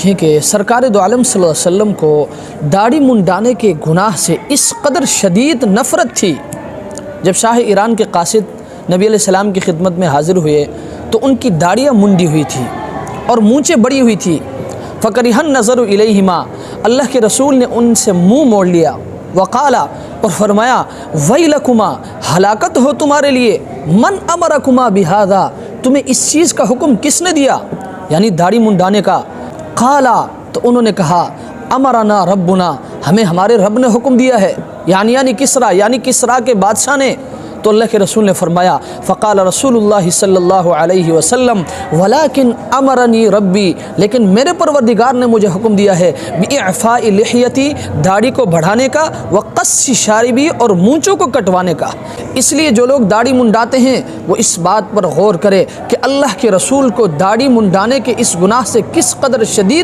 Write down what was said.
دیکھیں کہ سرکار دو عالم صلی اللہ علیہ وسلم کو داڑھی منڈانے کے گناہ سے اس قدر شدید نفرت تھی، جب شاہ ایران کے قاصد نبی علیہ السلام کی خدمت میں حاضر ہوئے تو ان کی داڑیاں منڈی ہوئی تھی اور مونچھیں بڑی ہوئی تھی۔ فَكَرِهَ النَّظَرُ إِلَيْهِمَا، اللہ کے رسول نے ان سے منہ موڑ لیا۔ وقالا، اور فرمایا وَيْلَكُمَا، ہلاکت ہو تمہارے لیے، مَنْ أَمَرَكُمَا بِهَذَا، تمہیں اس چیز کا حکم کس نے دیا، یعنی داڑھی منڈانے کا۔ قالا، تو انہوں نے کہا امرنا ربنا، ہمیں ہمارے رب نے حکم دیا ہے، یعنی کسرا کے بادشاہ نے۔ تو اللہ کے رسول نے فرمایا فقال رسول اللہ صلی اللہ علیہ وسلم ولیکن امرنی ربی، لیکن میرے پروردگار نے مجھے حکم دیا ہے بإعفاء لحیتی، داڑھی کو بڑھانے کا، وقص شاربی، اور مونچھوں کو کٹوانے کا۔ اس لیے جو لوگ داڑھی منڈاتے ہیں وہ اس بات پر غور کرے کہ اللہ کے رسول کو داڑھی منڈانے کے اس گناہ سے کس قدر شدید